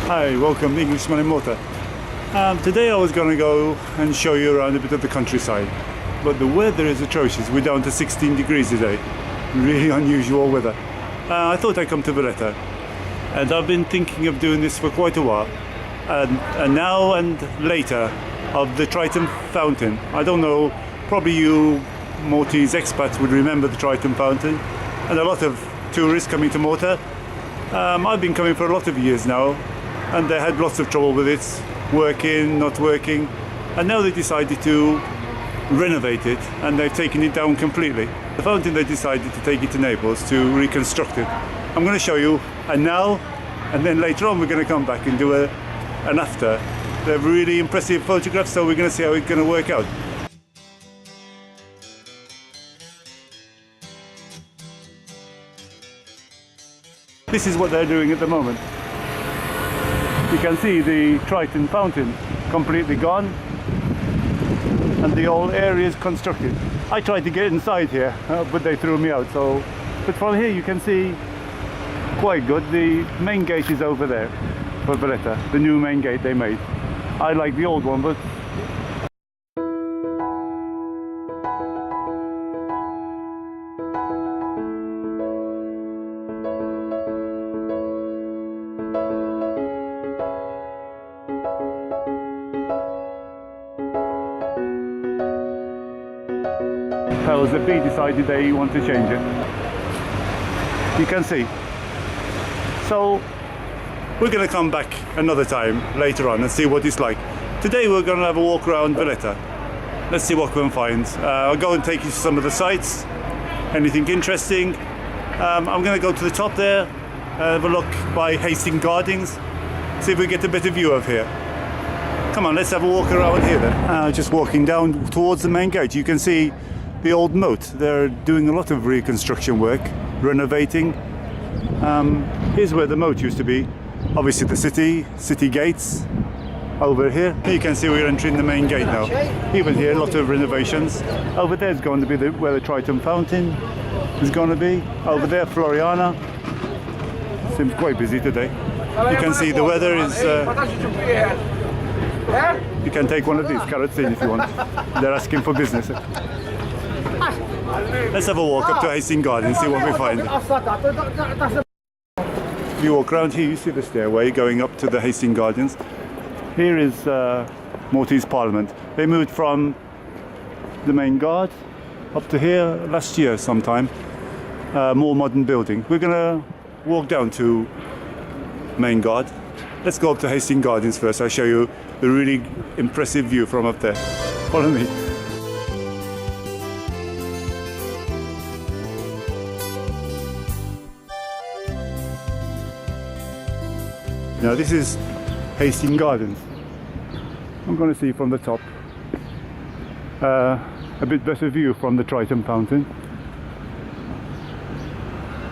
Hi, welcome Englishman in Motor. Today I was going to go and show you around a bit of the countryside, but the weather is atrocious. We're down to 16 degrees today, really unusual weather. I thought I'd come to Valletta, and I've been thinking of doing this for quite a while, and now and later of the Triton Fountain. I don't know, probably you Maltese expats would remember the Triton Fountain, and a lot of tourists coming to Malta. I've been coming for a lot of years now, and they had lots of trouble with it, working, not working, and now they decided to renovate it, and they've taken it down completely. The fountain, they decided to take it to Naples to reconstruct it. I'm going to show you a now, and then later on we're going to come back and do an after. They're really impressive photographs, so we're going to see how it's going to work out. This is what they're doing at the moment. You can see the Triton Fountain completely gone, and the whole area is constructed. I tried to get inside here, but they threw me out. But from here you can see quite good. The main gate is over there for Valletta, the new main gate they made. I like the old one, but powers that be decided they want to change it. You can see. So we're going to come back another time later on and see what it's like. Today we're going to have a walk around Valletta. Let's see what we can find. I'll go and take you to some of the sites. Anything interesting. I'm going to go to the top there, have a look by Hastings Gardens, see if we get a better view of here. Come on, let's have a walk around here then. Just walking down towards the main gate, you can see the old moat. They're doing a lot of reconstruction work, renovating. Here's where the moat used to be. Obviously the city gates over here. You can see we're entering the main gate now. Even here, a lot of renovations. Over there is going to be where the Triton Fountain is going to be. Over there, Floriana. Seems quite busy today. You can see the weather is... you can take one of these carrots in if you want. They're asking for business. Let's have a walk up to Hastings Gardens and see what we find. If you walk around here, you see the stairway going up to the Hastings Gardens. Here is Maltese Parliament. They moved from the main guard up to here last year sometime. More modern building. We're going to walk down to main guard. Let's go up to Hastings Gardens first. I'll show you the really impressive view from up there. Follow me. Now this is Hastings Gardens. I'm going to see from the top a bit better view from the Triton Fountain.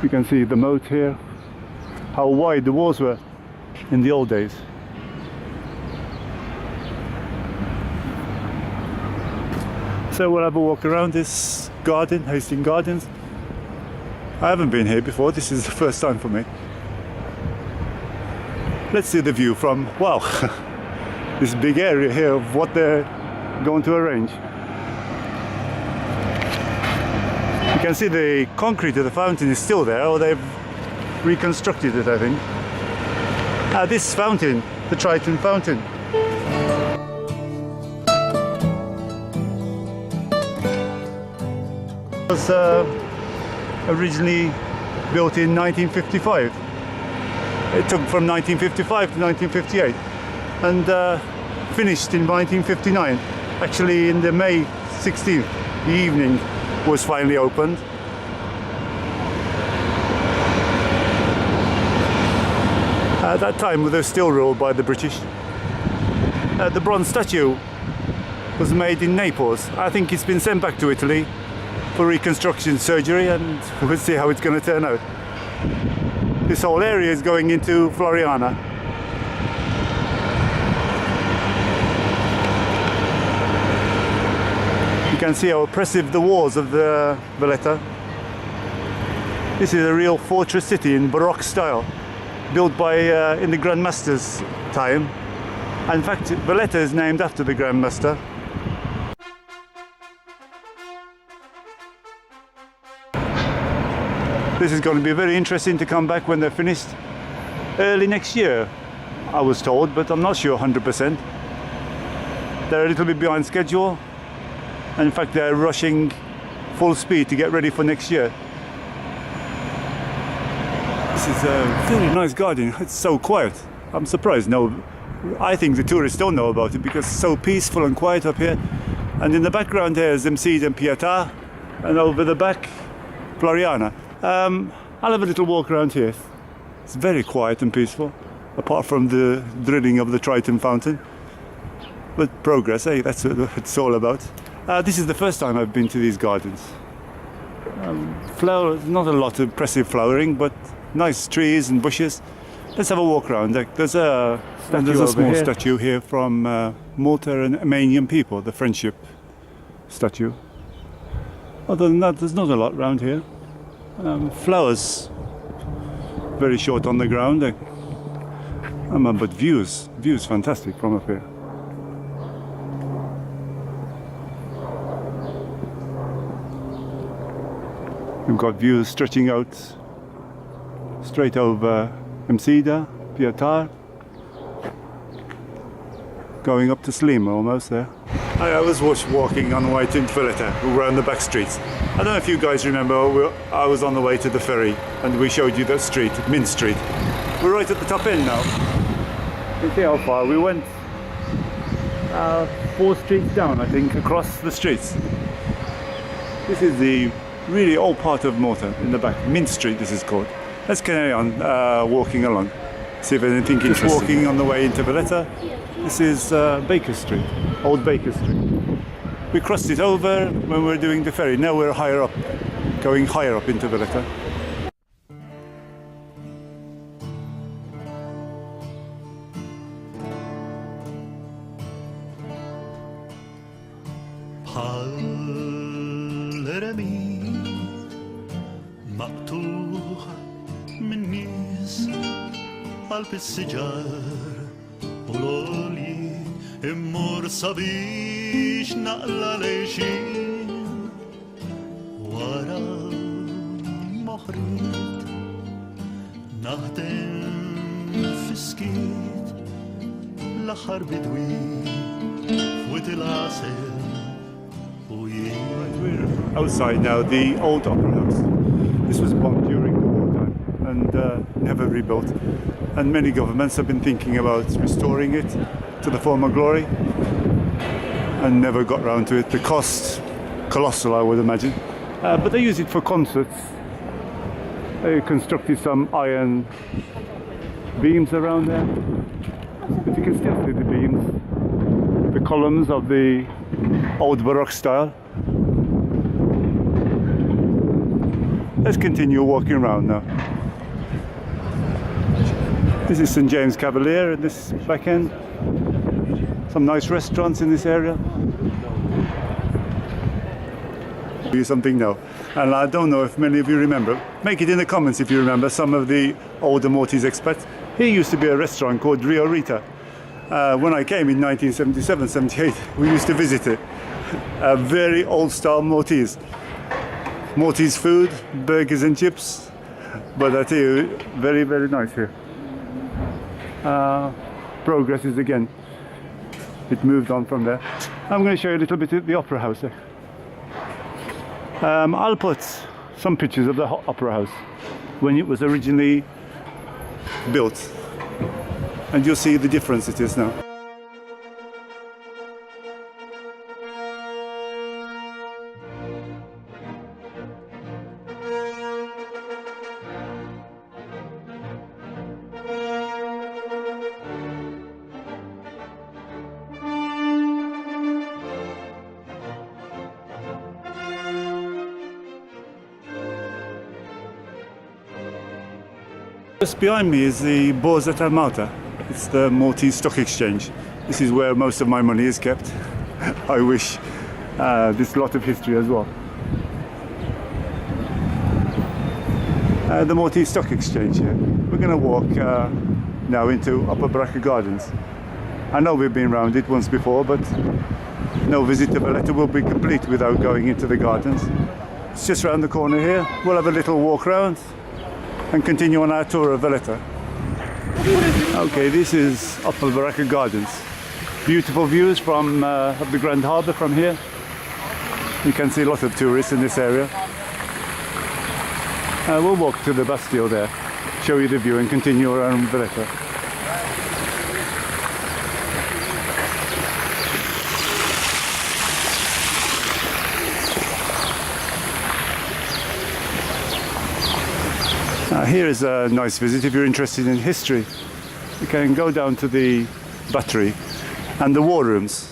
You can see the moat here, how wide the walls were in the old days. So we'll have a walk around this garden, Hastings Gardens. I haven't been here before, this is the first time for me. Let's see the view from, wow, this big area here of what they're going to arrange. You can see the concrete of the fountain is still there, or they've reconstructed it, I think. This fountain, the Triton Fountain. It was originally built in 1955. It took from 1955 to 1958 and finished in 1959. Actually, in the May 16th, the evening was finally opened. At that time, they were still ruled by the British. The bronze statue was made in Naples. I think it's been sent back to Italy for reconstruction surgery, and we'll see how it's going to turn out. This whole area is going into Floriana. You can see how oppressive the walls of the Valletta. This is a real fortress city in Baroque style. built by in the Grand Master's time. In fact, Valletta is named after the Grand Master. This is going to be very interesting to come back when they're finished early next year, I was told, but I'm not sure 100%. They're a little bit behind schedule, and in fact they're rushing full speed to get ready for next year. This is a very nice garden. It's so quiet. I'm surprised. No, I think the tourists don't know about it because it's so peaceful and quiet up here. And in the background there is Msida and Pietà, and over the back Floriana. I'll have a little walk around here. It's very quiet and peaceful, apart from the drilling of the Triton fountain. But progress, eh? That's what it's all about. This is the first time I've been to these gardens. Flowers, not a lot of impressive flowering, but nice trees and bushes. Let's have a walk around. There's a small statue here from Malta and Armenian people, the friendship statue. Other than that, there's not a lot around here. Flowers, very short on the ground. But views fantastic from up here. We've got views stretching out straight over Msida, Pietà, going up to Sliema almost there. I was walking on the way to Valletta, around the back streets. I don't know if you guys remember, I was on the way to the ferry and we showed you that street, Mint Street. We're right at the top end now. You can see how far we went. 4 streets down, I think, across the streets. This is the really old part of Malta in the back. Mint Street, this is called. Let's carry on walking along, see if there's anything interesting. Just walking on the way into Valletta. This is Baker Street, Old Baker Street. We crossed it over when we were doing the ferry. Now we're higher up, going higher up into Valletta. السجار ولولي امور صبيش نقل ليشين ورا مخريت نهدم فسكيت لحر بدوي فوت العسل We're outside now, the old opera house. This was bombed during the wartime and never rebuilt. And many governments have been thinking about restoring it to the former glory and never got round to it. The cost, colossal I would imagine. But they use it for concerts. They constructed some iron beams around there. But you can still see the beams, the columns of the old Baroque style. Let's continue walking around now. This is St James Cavalier in this back end. Some nice restaurants in this area. Do something now. And I don't know if many of you remember. Make it in the comments if you remember some of the older Maltese expats. Here used to be a restaurant called Rio Rita. When I came in 1977-78, we used to visit it. A very old style Maltese. Maltese food, burgers and chips. But I tell you, very, very nice here. Progress is again. It moved on from there. I'm going to show you a little bit of the opera house there. I'll put some pictures of the opera house when it was originally built, and you'll see the difference it is now. Just behind me is the Borsa tal Malta. It's the Maltese Stock Exchange. This is where most of my money is kept. I wish. There's a lot of history as well. The Maltese Stock Exchange here. We're going to walk now into Upper Baraka Gardens. I know we've been around it once before, but no visit to Valletta will be complete without going into the gardens. It's just around the corner here. We'll have a little walk around and continue on our tour of Valletta. Okay, this is Upper Baraka Gardens. Beautiful views from of the Grand Harbour from here. You can see a lot of tourists in this area. We'll walk to the Bastille there, show you the view and continue around Valletta. Here is a nice visit if you're interested in history. You can go down to the Battery and the war rooms.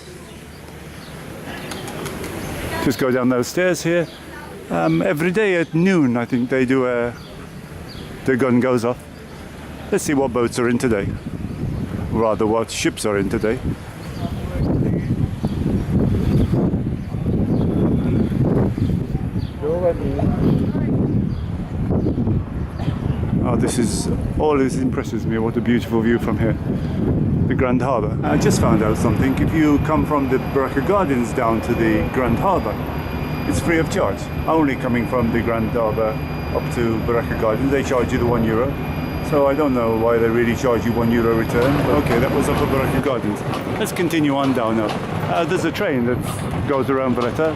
Just go down those stairs here. Every day at noon, I think they do the gun goes off. Let's see what boats are in today. Rather, what ships are in today. Oh, this is always impresses me. What a beautiful view from here. The Grand Harbour. I just found out something. If you come from the Baraka Gardens down to the Grand Harbour, it's free of charge. Only coming from the Grand Harbour up to Baraka Gardens, they charge you the €1. So I don't know why they really charge you €1 return. But okay, that was Upper Baraka Gardens. Let's continue on down now. There's a train that goes around Valletta.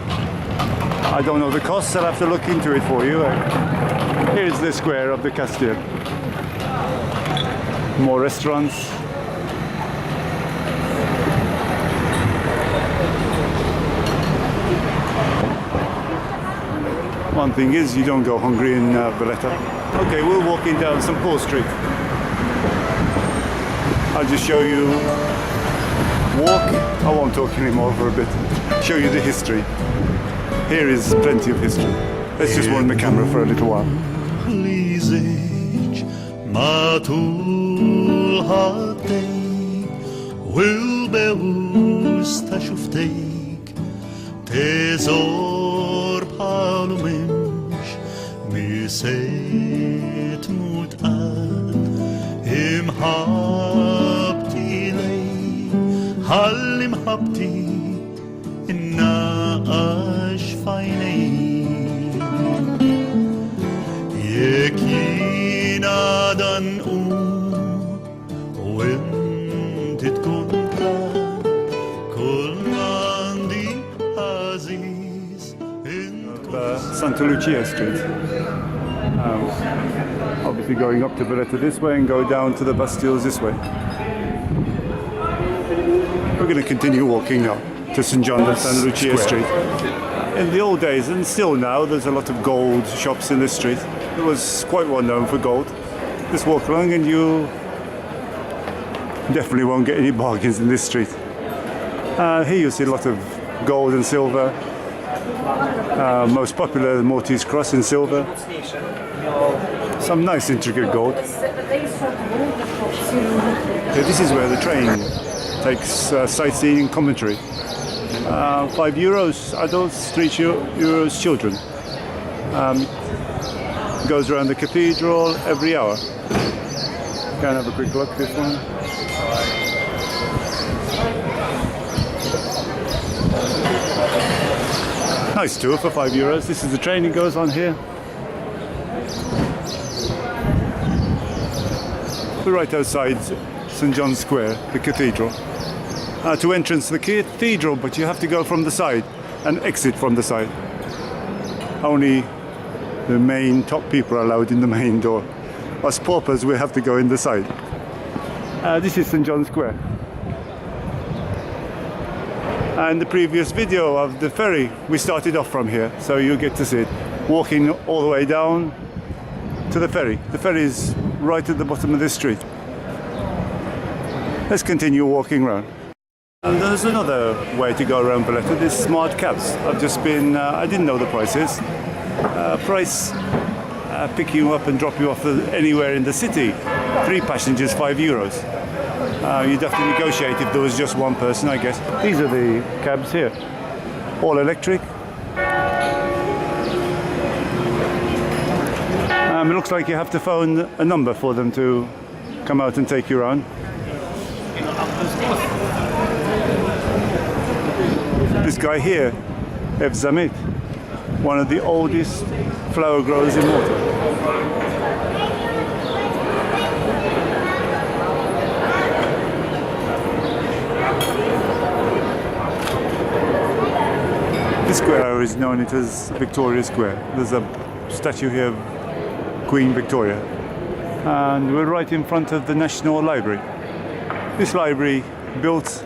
I don't know the costs. I'll have to look into it for you. Here's the square of the Castile. More restaurants. One thing is, you don't go hungry in Valletta. Okay, we're walking down St. Paul Street. I'll just show you walk. I won't talk anymore for a bit. Show you the history. Here is plenty of history. Let's just warm the camera for a little while. ליזיץ' מטול התי ולבאוס תשופתיק תזור פלומש מסית מותעד אם הפתי לי הלים הפתי נאש פייני يكينا دنقو وانت تكون كل عندي عزيز Santa Lucia Street. Obviously going up to Valletta this way and go down to the Bastilles this way. We're going to continue walking now to St. John and Santa Lucia Street. In the old days, and still now, there's a lot of gold shops in this street. It was quite well known for gold. Just walk along and you definitely won't get any bargains in this street. Here you see a lot of gold and silver. Most popular, the Maltese Cross in silver. Some nice intricate gold. So this is where the train takes sightseeing and commentary. €5 adults, €3 children. Goes around the cathedral every hour. Can have a quick look, this one. Nice tour for €5. This is the train that goes on here. We're right outside St. John's Square, the cathedral. To entrance the cathedral, but you have to go from the side and exit from the side. Only the main top people are allowed in the main door. Us paupers, we have to go in the side. This is St. John's Square. And the previous video of the ferry, we started off from here, so you get to see it. Walking all the way down to the ferry. The ferry is right at the bottom of this street. Let's continue walking around. And there's another way to go around Valletta, these smart cabs. I've just been, I didn't know the prices. Pick you up and drop you off anywhere in the city. 3 passengers, €5. You'd have to negotiate if there was just one person, I guess. These are the cabs here. All electric. It looks like you have to phone a number for them to come out and take you around. This guy here, Ev Zamit, one of the oldest flower growers in Malta. This square is known as Victoria Square. There's a statue here of Queen Victoria. And we're right in front of the National Library. This library built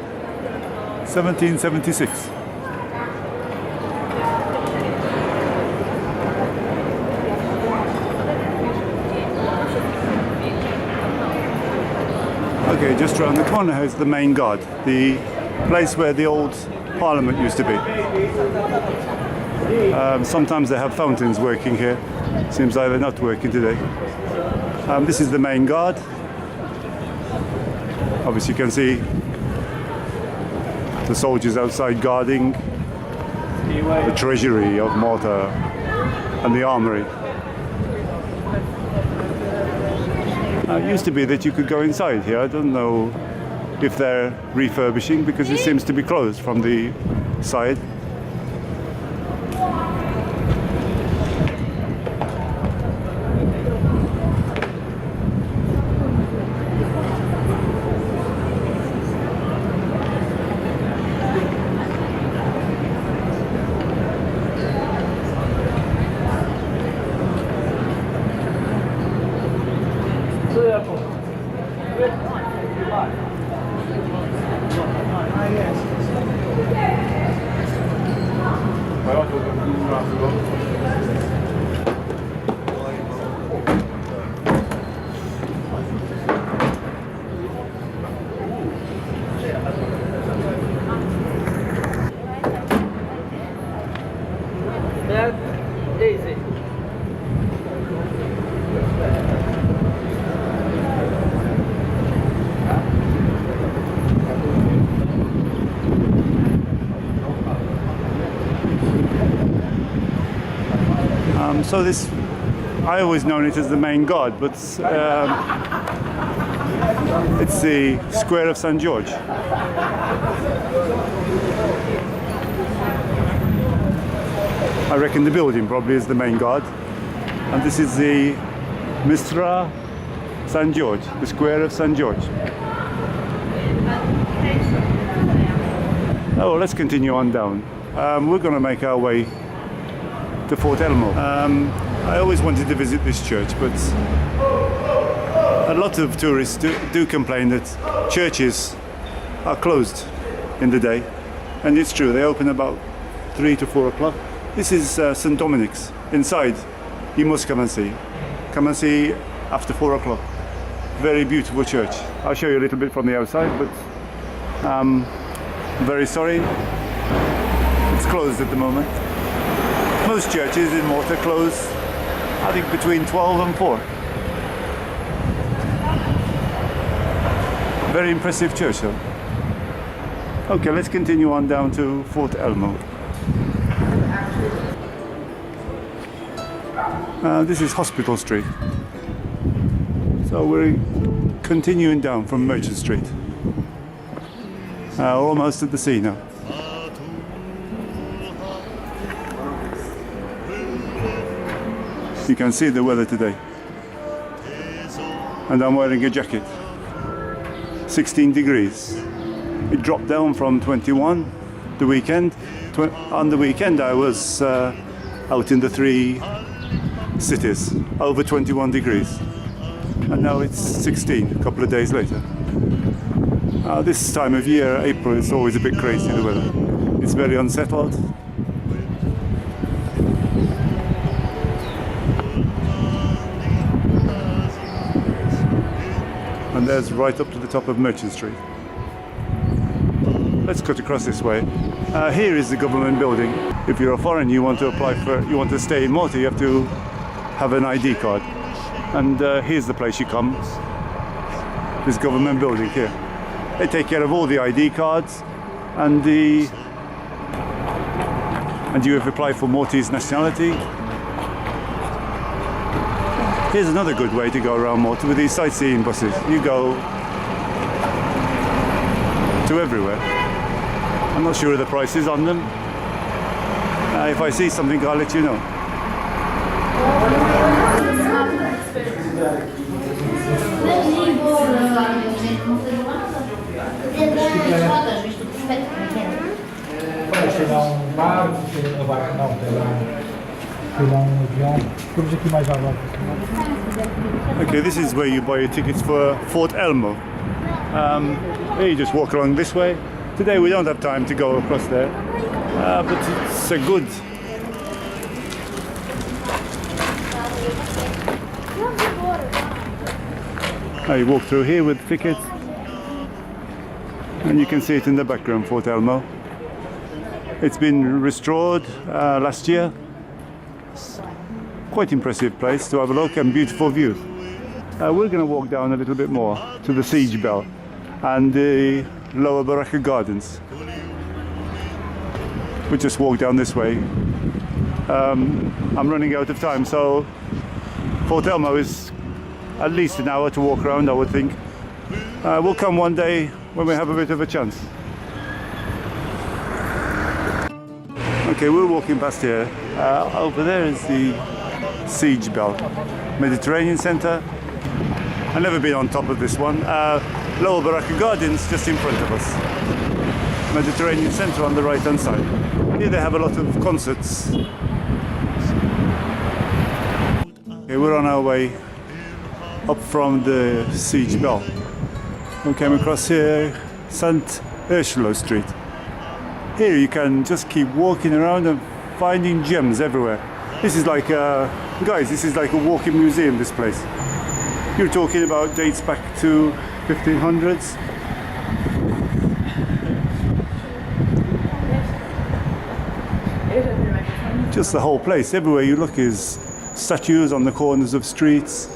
1776. Okay, just around the corner is the main guard, the place where the old Parliament used to be. Sometimes they have fountains working here. Seems like they're not working today. This is the main guard. Obviously you can see the soldiers outside guarding the treasury of Malta and the armory. It used to be that you could go inside here. I don't know if they're refurbishing because it seems to be closed from the side. Daisy. So this, I always known it as the main guard, but it's the square of St. George. I reckon the building probably is the main guard. And this is the Mistra St. George, the square of St. George. Oh, let's continue on down. We're going to make our way to Fort Elmo. I always wanted to visit this church, but a lot of tourists do complain that churches are closed in the day. And it's true, they open about 3 to 4 o'clock. This is St. Dominic's. Inside, you must come and see. Come and see after 4 o'clock. Very beautiful church. I'll show you a little bit from the outside, but I'm very sorry. It's closed at the moment. Most churches in Malta close, I think, between 12 and 4. Very impressive church though. Okay, let's continue on down to Fort Elmo. This is Hospital Street. So we're continuing down from Merchant Street. Almost at the sea now. You can see the weather today. And I'm wearing a jacket. 16 degrees. It dropped down from 21 the weekend. On the weekend I was out in the 3 cities, over 21 degrees. And now it's 16 a couple of days later. This time of year, April, it's always a bit crazy, the weather. It's very unsettled. And there's right up to the top of Merchant Street. Let's cut across this way. Here is the government building. If you're a foreigner, you want to stay in Malta, you have to have an ID card. And here's the place you come. This government building here. They take care of all the ID cards and you have applied for Maltese nationality. Here's another good way to go around Malta with these sightseeing buses. You go to everywhere. I'm not sure of the prices on them. If I see something, I'll let you know. Chegar um barco, um barco não, pegar um avião. Temos aqui mais água. Okay, this is where you buy your tickets for Fort Elmo. Here you just walk along this way. Today we don't have time to go across there, but it's a good. You walk through here with tickets, and you can see it in the background, Fort Elmo. It's been restored last year. Quite impressive place to have a look and beautiful view. We're going to walk down a little bit more to the Siege Bell and the Lower Baraka Gardens. We just walk down this way. I'm running out of time, so Fort Elmo is at least an hour to walk around, I would think. We'll come one day when we have a bit of a chance. Okay, we're walking past here. Over there is the Siege Bell Mediterranean Centre. I've never been on top of this one. Lower Baraka Gardens just in front of us. Mediterranean Centre on the right hand side. Here they have a lot of concerts. Okay, we're on our way up from the Siege Bell. We came across here St. Ursula Street. Here you can just keep walking around and finding gems everywhere. This is like guys, this is like a walking museum, this place. You're talking about dates back to 1500s. Just the whole place, everywhere you look is statues on the corners of streets,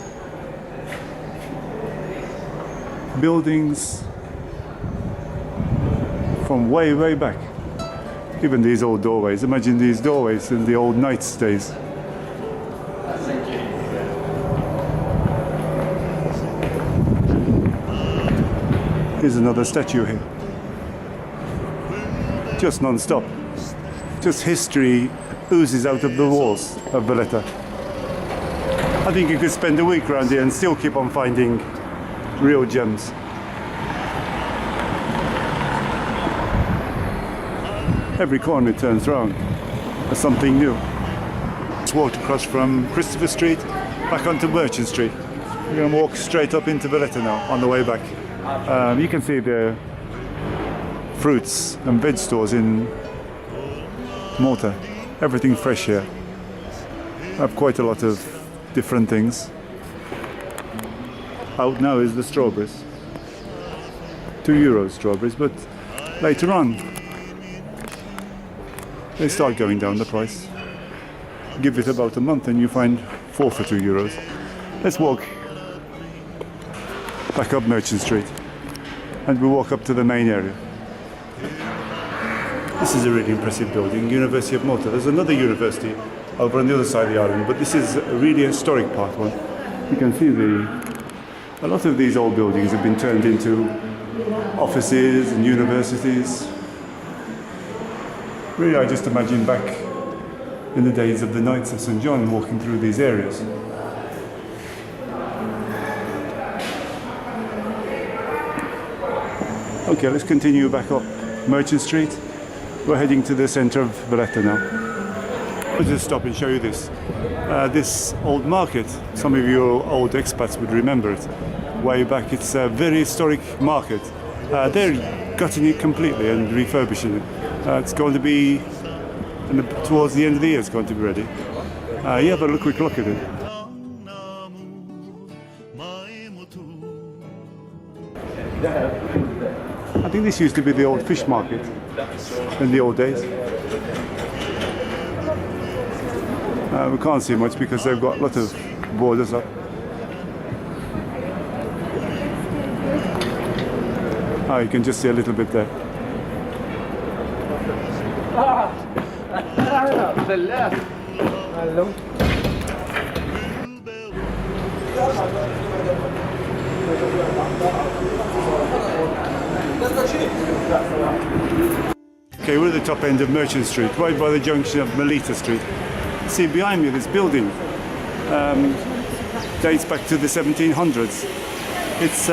buildings from way, way back. Even these old doorways, imagine these doorways in the old knights' days. Here's another statue here. Just non-stop. Just history oozes out of the walls of Valletta. I think you could spend a week around here and still keep on finding real gems. Every corner it turns round, there's something new. Just walked across from Christopher Street back onto Merchant Street. We're going to walk straight up into Valletta now on the way back. You can see the fruits and veg stores in Malta. Everything fresh here. I have quite a lot of different things. Out now is the strawberries. €2 strawberries, but later on they start going down the price. Give it about a month and you find 4 for €2. Let's walk back up Merchant Street and we walk up to the main area. This is a really impressive building, University of Malta. There's another university over on the other side of the island, but this is a really historic part one. You can see a lot of these old buildings have been turned into offices and universities. Really, I just imagine back in the days of the Knights of St. John walking through these areas. Okay, let's continue back up Merchant Street. We're heading to the centre of Valletta now. I'll just stop and show you this. This old market, some of you old expats would remember it. Way back, it's a very historic market. They're gutting it completely and refurbishing it. It's going to be, towards the end of the year, it's going to be ready. You have a quick look at it. I think this used to be the old fish market in the old days. We can't see much because they've got a lot of borders up. You can just see a little bit there. Okay, we're at the top end of Merchant Street, right by the junction of Melita Street. See behind me this building dates back to the 1700s. It's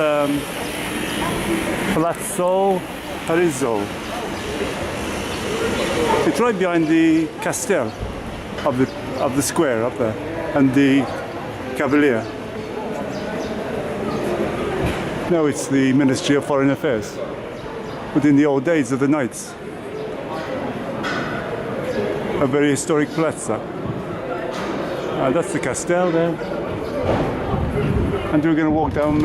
Palazzo Parizzo. It's right behind the Castel of the square up there and the Cavalier. Now it's the Ministry of Foreign Affairs, but in the old days of the Knights. A very historic plaza. That's the Castel there. And we're going to walk down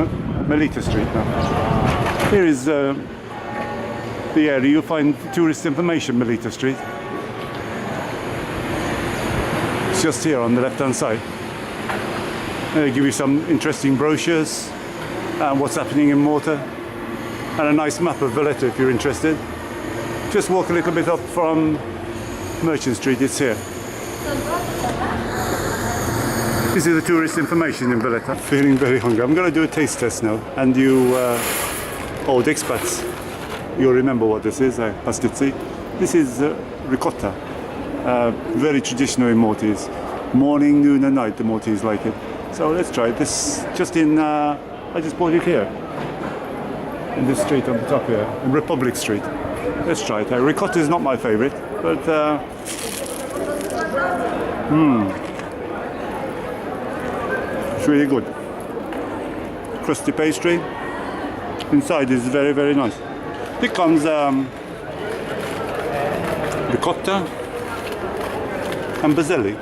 Melita Street now. Here is the area you'll find tourist information, Melita Street. It's just here on the left-hand side. They give you some interesting brochures and what's happening in Malta, and a nice map of Valletta if you're interested. Just walk a little bit up from Merchant Street, it's here. This is the tourist information in Valletta. Feeling very hungry. I'm going to do a taste test now, and you old expats, you'll remember what this is, pastizzi. This is ricotta, very traditional in Maltese. Morning, noon and night the Maltese like it. So let's try it. This just in, I just bought it here, in this street on the top here, in Republic Street. Let's try it. Ricotta is not my favourite, but it's really good. Crusty pastry. Inside is very, very nice. It comes ricotta and basilli.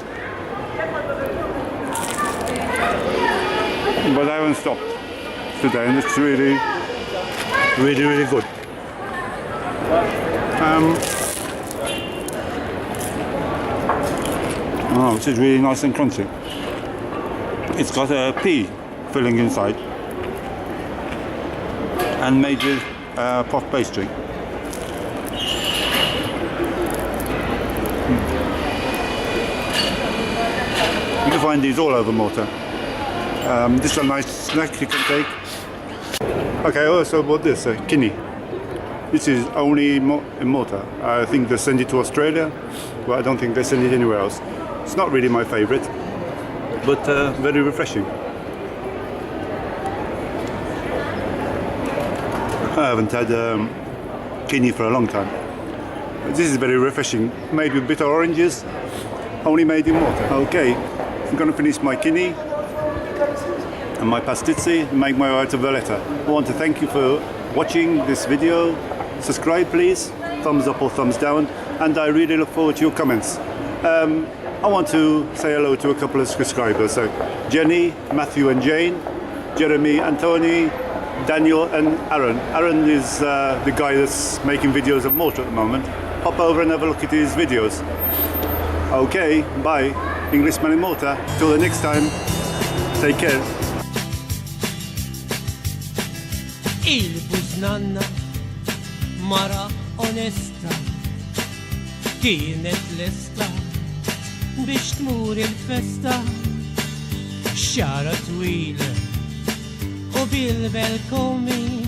But I haven't stopped today, and it's really, really, really good. Oh, this is really nice and crunchy. It's got a pea filling inside and made with puff pastry. You can find these all over Malta. This is a nice snack you can take. Okay, I also bought this, kidney. This is only in Malta. I think they send it to Australia, but I don't think they send it anywhere else. It's not really my favourite, but very refreshing. I haven't had kidney for a long time. This is very refreshing, made with bitter oranges, only made in Malta. Okay, I'm going to finish my kidney and my pastizzi and make my way to Valletta. I want to thank you for watching this video. Subscribe please, thumbs up or thumbs down, and I really look forward to your comments. I want to say hello to a couple of subscribers, so Jenny, Matthew and Jane, Jeremy, Anthony, Daniel and Aaron. Aaron is the guy that's making videos of Malta at the moment. Pop over and have a look at his videos. Okay, bye. Englishman in Malta. Till the next time, take care. Il-bużnanna mara onesta kienet lesta biex tmur il-festa xara twila u bil-belkomi